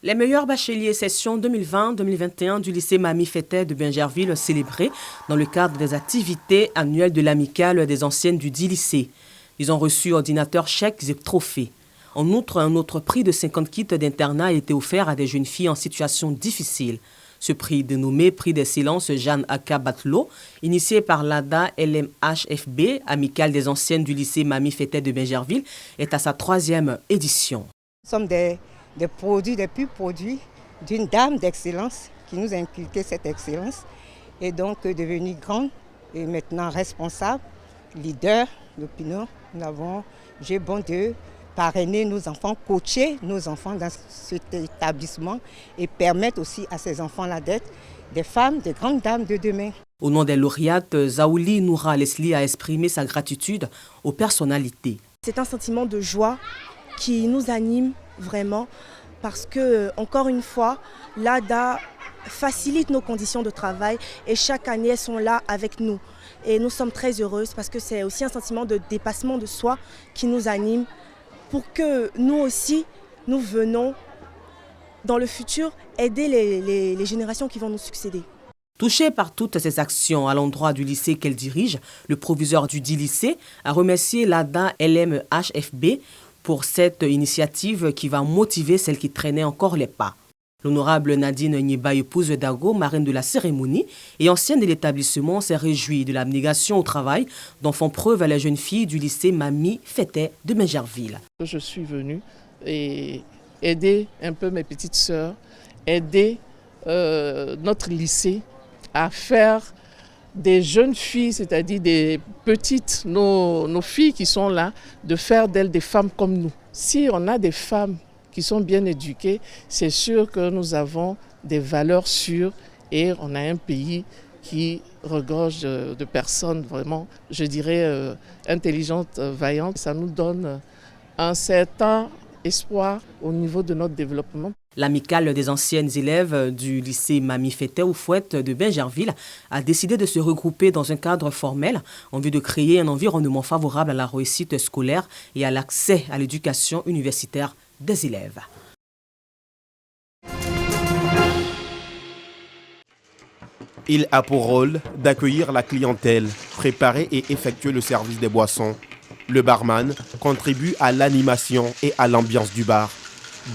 Les meilleurs bacheliers session 2020-2021 du lycée Mamie Fetteh de Bingerville célébrés dans le cadre des activités annuelles de l'amicale des anciennes du dit lycée. Ils ont reçu ordinateurs, chèques et trophées. En outre, un autre prix de 50 kits d'internat a été offert à des jeunes filles en situation difficile. Ce prix, dénommé Prix d'excellence Jeanne Aka Batlo, initié par l'ADA LMHFB, amicale des anciennes du lycée Mamie Fetteh de Bingerville, est à sa 3e édition. Nous sommes des purs produits d'une dame d'excellence qui nous a inculqué cette excellence et donc devenue grande et maintenant responsable, leader d'opinion. J'ai bon de parrainer nos enfants, coacher nos enfants dans cet établissement et permettre aussi à ces enfants-là d'être des femmes, des grandes dames de demain. Au nom des lauréates, Zaouli Noura Leslie a exprimé sa gratitude aux personnalités. C'est un sentiment de joie qui nous anime vraiment parce que, encore une fois, l'ADA facilite nos conditions de travail et chaque année, elles sont là avec nous. Et nous sommes très heureuses parce que c'est aussi un sentiment de dépassement de soi qui nous anime pour que nous aussi, nous venons dans le futur aider les générations qui vont nous succéder. Touché par toutes ces actions à l'endroit du lycée qu'elle dirige, le proviseur du dit lycée a remercié l'ADA LMHFB pour cette initiative qui va motiver celles qui traînaient encore les pas. L'honorable Nadine Niba, épouse Dago, marraine de la cérémonie et ancienne de l'établissement, s'est réjouie de l'abnégation au travail dont font preuve les jeunes filles du lycée Mamie Fetteh de Bingerville. Je suis venue et aider un peu mes petites sœurs, aider notre lycée à faire des jeunes filles, c'est-à-dire des petites, nos filles qui sont là, de faire d'elles des femmes comme nous. Si on a des femmes qui sont bien éduquées, c'est sûr que nous avons des valeurs sûres et on a un pays qui regorge de personnes vraiment, je dirais, intelligentes, vaillantes. Ça nous donne un certain espoir au niveau de notre développement. L'amicale des anciennes élèves du lycée Mamie Fetteh ou Fouette de Bingerville a décidé de se regrouper dans un cadre formel en vue de créer un environnement favorable à la réussite scolaire et à l'accès à l'éducation universitaire des élèves. Il a pour rôle d'accueillir la clientèle, préparer et effectuer le service des boissons. Le barman contribue à l'animation et à l'ambiance du bar.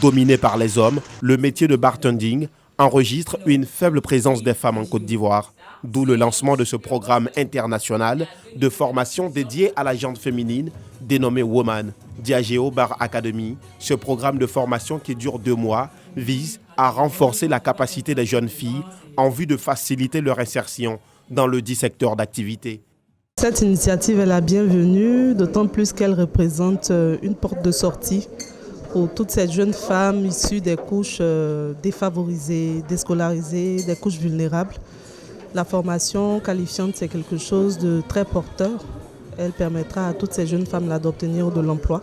Dominé par les hommes, le métier de bartending enregistre une faible présence des femmes en Côte d'Ivoire, d'où le lancement de ce programme international de formation dédié à la gente féminine dénommé Woman, Diageo Bar Academy. Ce programme de formation qui dure 2 mois vise à renforcer la capacité des jeunes filles en vue de faciliter leur insertion dans le dit secteur d'activité. Cette initiative est la bienvenue, d'autant plus qu'elle représente une porte de sortie pour toutes ces jeunes femmes issues des couches défavorisées, déscolarisées, des couches vulnérables. La formation qualifiante, c'est quelque chose de très porteur. Elle permettra à toutes ces jeunes femmes-là d'obtenir de l'emploi.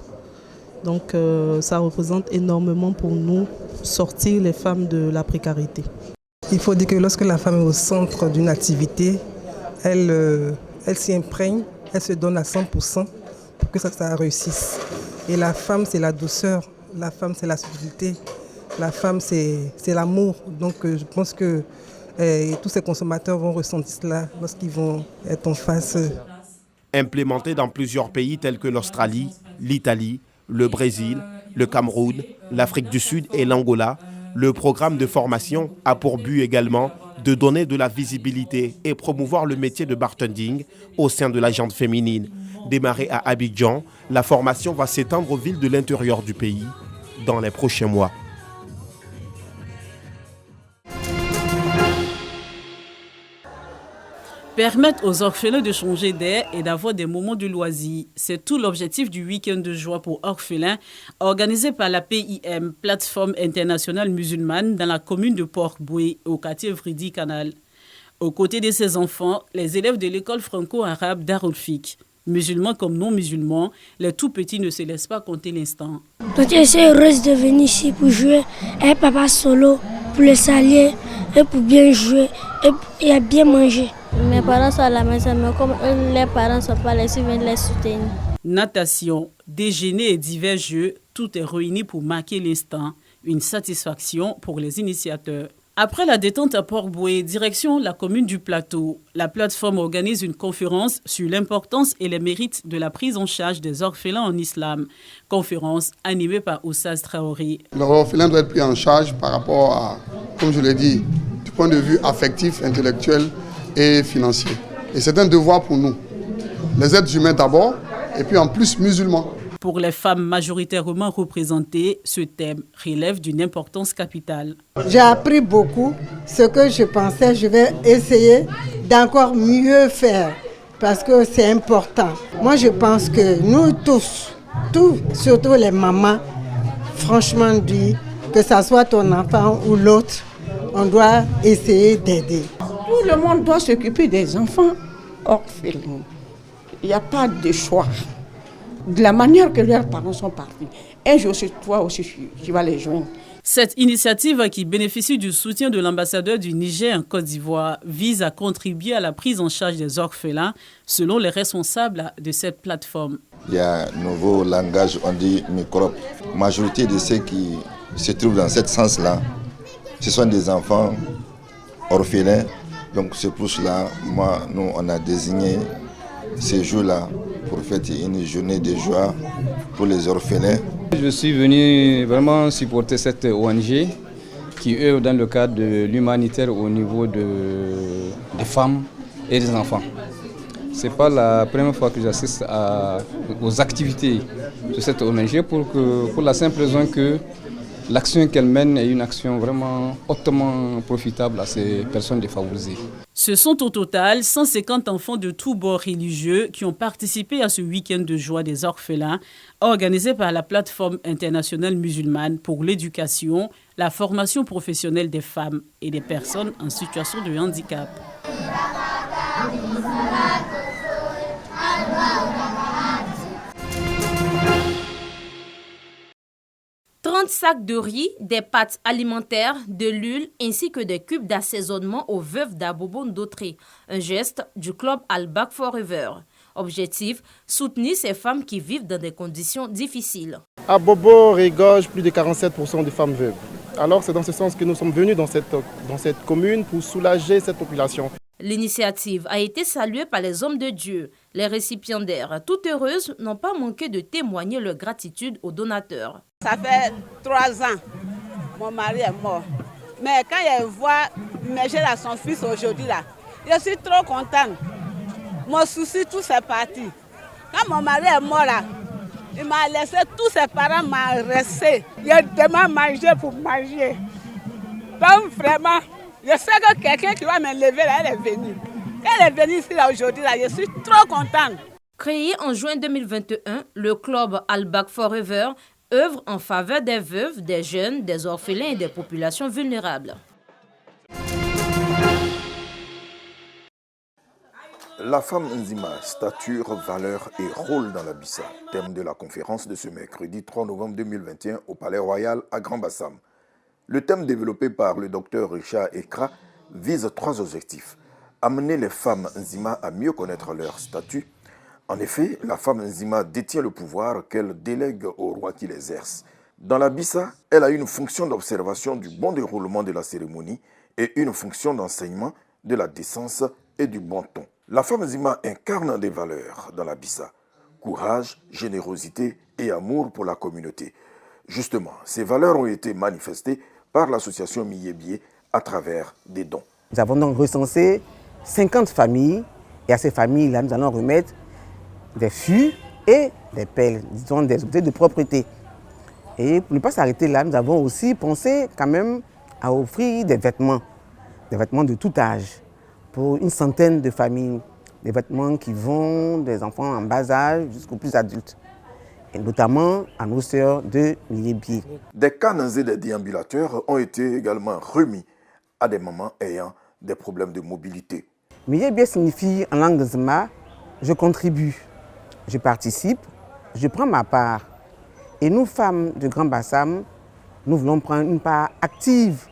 Donc ça représente énormément pour nous sortir les femmes de la précarité. Il faut dire que lorsque la femme est au centre d'une activité, elle s'y imprègne, elle se donne à 100% pour que ça réussisse. Et la femme, c'est la douceur, la femme, c'est la subtilité, la femme, c'est l'amour. Donc je pense que tous ces consommateurs vont ressentir cela lorsqu'ils vont être en face. Implémenté dans plusieurs pays tels que l'Australie, l'Italie, le Brésil, le Cameroun, l'Afrique du Sud et l'Angola, le programme de formation a pour but également de donner de la visibilité et promouvoir le métier de bartending au sein de la gente féminine. Démarrée à Abidjan, la formation va s'étendre aux villes de l'intérieur du pays dans les prochains mois. Permettre aux orphelins de changer d'air et d'avoir des moments de loisir. C'est tout l'objectif du week-end de joie pour orphelins organisé par la PIM, Plateforme internationale musulmane, dans la commune de Port-Boué, au quartier Vridi-Canal. Aux côtés de ces enfants, les élèves de l'école franco-arabe d'Arolfik. Musulmans comme non-musulmans, les tout-petits ne se laissent pas compter l'instant. Donc je suis heureuse de venir ici pour jouer avec papa solo, pour le salier, et pour bien jouer et bien manger. Mes parents sont à la maison, mais comme les parents ne sont pas là, ils viennent les soutenir. Natation, déjeuner et divers jeux, tout est réuni pour marquer l'instant. Une satisfaction pour les initiateurs. Après la détente à Port-Boué, direction la commune du Plateau, la plateforme organise une conférence sur l'importance et les mérites de la prise en charge des orphelins en islam. Conférence animée par Oussaz Traoré. L'orphelin doit être pris en charge par rapport à, comme je l'ai dit, du point de vue affectif, intellectuel et financier. Et c'est un devoir pour nous. Les êtres humains d'abord, et puis en plus musulmans. Pour les femmes majoritairement représentées, ce thème relève d'une importance capitale. J'ai appris beaucoup. Ce que je pensais, je vais essayer d'encore mieux faire parce que c'est important. Moi, je pense que nous tous, surtout les mamans, franchement dit, que ce soit ton enfant ou l'autre, on doit essayer d'aider. Tout le monde doit s'occuper des enfants orphelins. Il n'y a pas de choix. De la manière que leurs parents sont partis. Un jour, toi aussi, tu vas les joindre. Cette initiative, qui bénéficie du soutien de l'ambassadeur du Niger en Côte d'Ivoire, vise à contribuer à la prise en charge des orphelins, selon les responsables de cette plateforme. Il y a un nouveau langage, on dit microbe. La majorité de ceux qui se trouvent dans ce sens-là, ce sont des enfants orphelins. Donc c'est pour cela, nous, on a désigné ces jours-là pour fêter une journée de joie pour les orphelins. Je suis venu vraiment supporter cette ONG qui œuvre dans le cadre de l'humanitaire au niveau des femmes et des enfants. Ce n'est pas la première fois que j'assiste aux activités de cette ONG pour la simple raison que l'action qu'elle mène est une action vraiment hautement profitable à ces personnes défavorisées. Ce sont au total 150 enfants de tous bords religieux qui ont participé à ce week-end de joie des orphelins organisé par la plateforme internationale musulmane pour l'éducation, la formation professionnelle des femmes et des personnes en situation de handicap. 30 sacs de riz, des pâtes alimentaires, de l'huile ainsi que des cubes d'assaisonnement aux veuves d'Abobo Ndotré. Un geste du club Al Back Forever. Objectif, soutenir ces femmes qui vivent dans des conditions difficiles. Abobo regorge plus de 47% de femmes veuves. Alors c'est dans ce sens que nous sommes venus dans cette commune pour soulager cette population. L'initiative a été saluée par les hommes de Dieu. Les récipiendaires, toutes heureuses, n'ont pas manqué de témoigner leur gratitude aux donateurs. Ça fait 3 ans, mon mari est mort. Mais quand je vois Mégère à son fils aujourd'hui, là, je suis trop contente. Mon souci, tout c'est parti. Quand mon mari est mort, là, il m'a laissé, tous ses parents m'ont resté. Il demande manger pour manger. Donc vraiment, je sais que quelqu'un qui va me lever, là, elle est venue. Elle est venue ici là, aujourd'hui, là, je suis trop contente. Créé en juin 2021, le club Al Back Forever œuvre en faveur des veuves, des jeunes, des orphelins et des populations vulnérables. La femme Nzima, stature, valeur et rôle dans la Bissa. Thème de la conférence de ce mercredi 3 novembre 2021 au Palais Royal à Grand-Bassam. Le thème développé par le docteur Richard Ekra vise 3 objectifs. Amener les femmes Nzima à mieux connaître leur statut. En effet, la femme Nzima détient le pouvoir qu'elle délègue au roi qui l'exerce. Dans la Bissa, elle a une fonction d'observation du bon déroulement de la cérémonie et une fonction d'enseignement de la décence et du bon ton. La femme Nzima incarne des valeurs dans la Bissa. Courage, générosité et amour pour la communauté. Justement, ces valeurs ont été manifestées par l'association Miyebie à travers des dons. Nous avons donc recensé 50 familles et à ces familles-là, nous allons remettre des fûts et des pelles, disons des objets de propreté. Et pour ne pas s'arrêter là, nous avons aussi pensé quand même à offrir des vêtements de tout âge pour une centaine de familles, des vêtements qui vont des enfants en bas âge jusqu'aux plus adultes, et notamment à nos sœurs de Miyebie. Des cannes et des déambulateurs ont été également remis à des mamans ayant des problèmes de mobilité. Miyebie signifie en langue Zma, je contribue, je participe, je prends ma part. Et nous, femmes de Grand-Bassam, nous voulons prendre une part active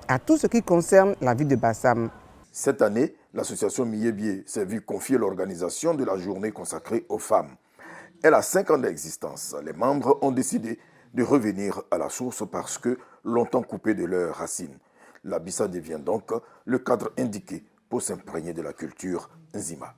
à tout ce qui concerne la vie de Bassam. Cette année, l'association Miyebie s'est vue confier l'organisation de la journée consacrée aux femmes. Elle a 5 ans d'existence. Les membres ont décidé de revenir à la source parce que longtemps coupés de leurs racines. La Bissa devient donc le cadre indiqué pour s'imprégner de la culture Nzima.